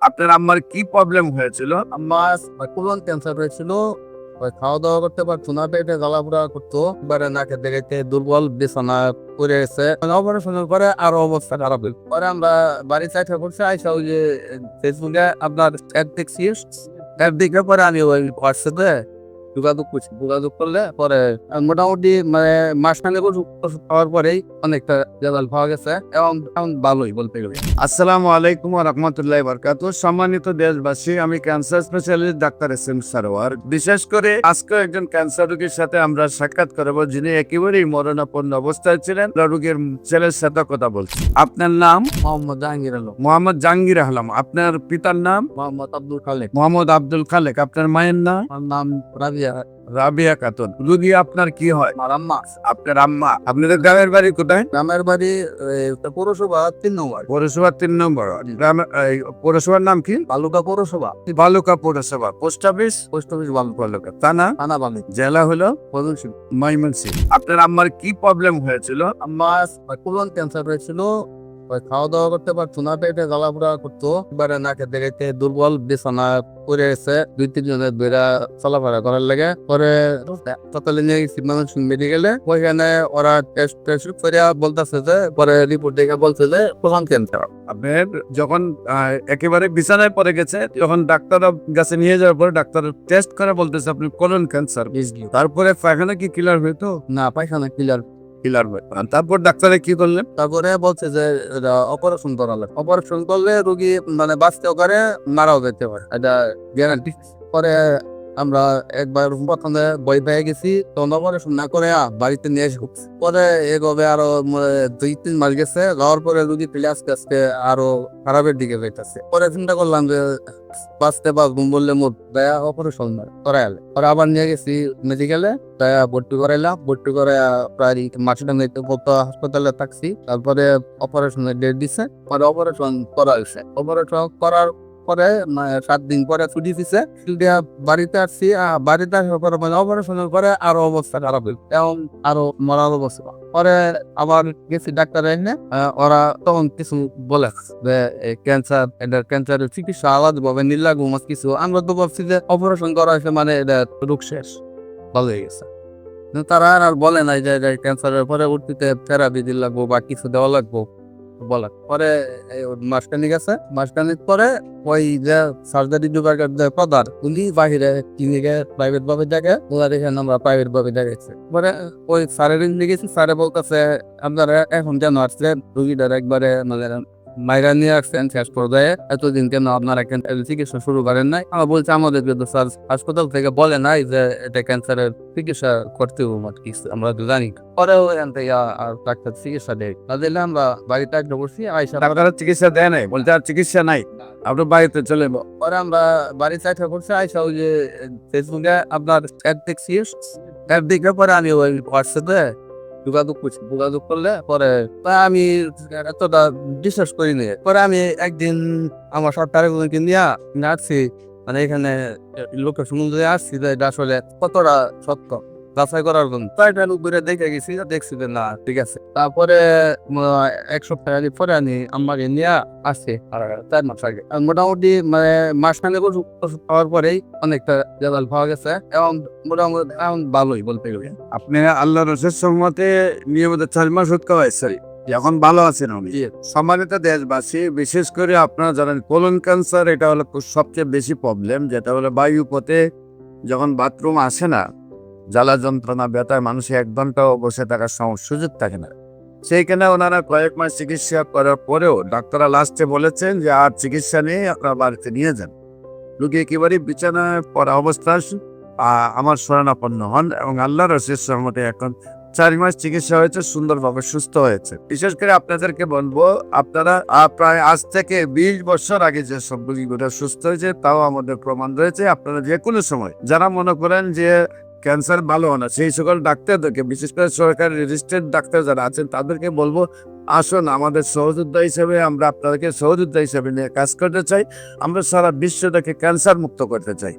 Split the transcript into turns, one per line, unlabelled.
আপনার আম্মার কি প্রবলেম হয়েছিল?
আমার কোলন ক্যান্সার হয়েছিল। খাওয়া দাওয়া করতে পারতো না, পেটে জ্বালাপোড়া করতো, এবারে নাকে দেখে দুর্বল, বিছানা পড়ে গেছে। অপারেশনের পরে আরো অবস্থা খারাপ হইল। পরে আমরা বাড়ি চাইতে করছি, আইসা ওই যে ফেসবুকে আপনার অ্যাড দেখছি, অ্যাড দেখে পরে আমি ওই হোয়াটসঅ্যাপে যোগাযোগ করলে পরে মোটামুটি মানে মাসখানেক ওষুধ খাওয়ার পরেই অনেকটা রেজাল্ট পাওয়া গেছে এবং এখন ভালোই বলতে গেলে।
আসসালামু আলাইকুম ওয়া রাহমাতুল্লাহি ওয়া বারাকাতুহু। সম্মানিত দেশবাসী, আমি cancer specialist doctor S M Sarwar. বিশেষ করে আজকে একজন ক্যান্সার রোগীর সাথে আমরা সাক্ষাৎ করব, যিনি একেবারেই মরণাপন্ন অবস্থায় ছিলেন। রোগীর ছেলের সাথে কথা বলছি। আপনার নাম?
মোহাম্মদ জাহাঙ্গীর আলম।
মোহাম্মদ জাহাঙ্গীর আলম। আপনার পিতার নাম?
মোহাম্মদ আব্দুল খালেক।
মোহাম্মদ আব্দুল খালেক। আপনার মায়ের নাম?
আমার নাম রাবিয়া।
রাবিয়া খাতুন। রোগী আপনার কি হয়?
আমার আম্মা।
আপনার আম্মা। আপনাদের গ্রামের বাড়ি কোথায়?
গ্রামের বাড়ি পৌরসভা 3 নম্বর।
পৌরসভা 3 নম্বর। পৌরসভার নাম কি?
বালুকা পৌরসভা।
বালুকা পৌরসভা। Post office?
Post office
Baluka. থানা?
থানা বালু।
জেলা হলো
ময়মনসিংহ।
ময়মনসিংহ। আপনার আম্মার কি প্রবলেম হয়েছিল?
আমার কোলন ক্যান্সার হয়েছিল। খাওয়া দাওয়া করতে পারতো না, পেটে জ্বালাপোড়া করতো, এবারে নাকে দেখে দুর্বল, বিছানা পড়ে গেছে। 2-3 জনের বেড়া চলাফেরা করার লাগে। পরে সকালে নিয়ে গেছি ময়মনসিংহ মেডিকেলে। ওইখানে ওরা টেস্ট করে বলতেছে যে, পরে রিপোর্ট দেখে বলছে যে কোলন ক্যান্সার।
আপনার যখন একেবারে বিছানায় পড়ে গেছে, যখন ডাক্তার কাছে নিয়ে যাওয়ার পরে ডাক্তার টেস্ট করে বলতেছে আপনি কোলন ক্যান্সার। তারপরে পায়খানা কি ক্লিয়ার হইতো?
না, পায়খানা ক্লিয়ার।
ক্লিয়ার হয়। তারপর ডাক্তারে কি করলেন?
তারপরে বলছে যে অপারেশন করা লাগবে। অপারেশন করলে রোগী মানে বাঁচতেও পারে, মারাও যেতে পারে, এটা গ্যারান্টি। পরে আমরা একবার প্রথমে ভয় পেয়ে গেছি, তখন অপারেশন না করে বাড়িতে নিয়ে এসে পরে এভাবে আরো 2-3 মাস গেছে। যাওয়ার পরে রোগী পেলে আস্তে আস্তে আরো খারাপের দিকে যাইতেছে। পরে চিন্তা করলাম যে বাঁচতে পারবো বললে মোট দয়া অপারেশন করাইলে। পরে আবার নিয়ে গেছি মেডিকেলে, দয়া ভর্তি করাইলাম। ভর্তি করে প্রায় মাসটা হাসপাতালে থাকছি। তারপরে অপারেশনের ডেট দিছে, পরে অপারেশন করা হয়েছে। অপারেশন করার পরে 7 দিন পরে ছুটি দিছে। ছুটি বাড়িতে আসছি। বাড়িতে আসার পরে মানে অপারেশনের পরে আরো অবস্থা খারাপ হইল এবং আরো মরার অবস্থা। পরে আবার গেছি ডাক্তার এনে, ওরা তখন কিছু বলে যে ক্যান্সার, এটা ক্যান্সারের চিকিৎসা আলাদা ভাবে নির্লাগ কিছু। আমরা তো ভাবছি যে অপারেশন করা হয়েছে মানে এটা রোগ শেষ, ভালো হয়ে গেছে। তারা আর বলে নাই যে ক্যান্সারের পরবর্তীতে থেরাপি দিতে লাগবো বা কিছু দেওয়া লাগবো বলা। পরে মাসখানিক আছে, মাসখানিক পরে ওই যে সার্জারি বিভাগের যে প্রধান, উনি বাহিরে ক্লিনিকে প্রাইভেট ভাবে দেখে, ওনার এখানে আমরা প্রাইভেট ভাবে দেখাইছি। পরে ওই স্যারের গেছি, স্যারে বলতেছে আপনারা এখন কেন আসছেন, রুগীটার একবারে মানে মাইরা নিয়ে আসছেন শেষ পর্যায়ে, এতদিন কেন আপনারা চিকিৎসা শুরু করেন নাই? আমরা বলছি আমাদের কিন্তু স্যার হাসপাতাল থেকে বলে নাই যে এটা ক্যান্সারের চিকিৎসা করতে কিছু, আমরা তো জানি। পরেও এখান থেকে আর ডাক্তার চিকিৎসা দেয় না, দিলে আমরা বাড়িতে একটা বসছি। আইসা
ডাক্তারের চিকিৎসা দেয় নাই, বলতে আর চিকিৎসা নাই, আপনার বাড়িতে চলে যাবো।
পরে আমরা বাড়ি চাইতে করছি, আইসা ওই যে ফেসবুকে আপনার অ্যাড দেখছি, অ্যাড দেখে পরে আমি ওই হোয়াটসঅ্যাপে যোগাযোগ করলে পরে আমি এতটা বিশ্বাস করিনি। পরে আমি একদিন আমার সরকারের নিয়ে আসছি, মানে এখানে লোকের সমুদ্রে আসছি যে এটা আসলে কতটা সত্য যাচাই করার জন্য। কয়েকটা লোক ঘুরে দেখে গেছি, দেখছি যে না ঠিক আছে। তারপরে 1 সপ্তাহ পরে আমি আমাকে নিয়ে আসছি আর 4 মাস আগে। মোটামুটি মানে মাসখানেক ওষুধ খাওয়ার পরেই অনেকটা রেজাল্ট পাওয়া গেছে এবং মোটামুটি এখন ভালোই বলতে গেলে।
আপনি আল্লাহ রসের সম্মতে নিয়মিত 4 মাস ওষুধ খাওয়াইছেন, এখন ভালো আছেন উনি। সম্মানিত দেশবাসী, বিশেষ করে আপনারা জানেন কোলন ক্যান্সার এটা হলো সবচেয়ে বেশি প্রবলেম, যেটা হলো বায়ু পথে যখন বাথরুম আসে না, জ্বালা যন্ত্রণা ব্যথায় মানুষের 1 ঘন্টাও বসে থাকার সুযোগ থাকে না। সেইখানে ওনারা কয়েক মাস চিকিৎসা করার পরেও ডাক্তাররা লাস্টে বলেছেন যে আর চিকিৎসা নিয়ে আপনার বাড়িতে নিয়ে যান। রোগী একেবারে বিছানায় পড়া অবস্থা আমার শরণাপন্ন হন এবং আল্লাহর রসের সহমতে এখন 4 মাস চিকিৎসা হয়েছে, সুন্দরভাবে সুস্থ হয়েছে। বিশেষ করে আপনাদেরকে বলবো, আপনারা প্রায় আজ থেকে 20 বছর আগে যে সব রোগীগুলো সুস্থ হয়েছে তাও আমাদের প্রমাণ রয়েছে। আপনারা যে কোনো সময় যারা মনে করেন যে ক্যান্সার ভালো হয় না, সেই সকল ডাক্তারদেরকে, বিশেষ করে সরকারি রেজিস্টার্ড ডাক্তার যারা আছেন তাদেরকে বলবো আসুন আমাদের সহযোদ্ধা হিসেবে, আমরা আপনাদেরকে সহযোদ্ধা হিসেবে নিয়ে কাজ করতে চাই। আমরা সারা বিশ্বটাকে ক্যান্সার মুক্ত করতে চাই।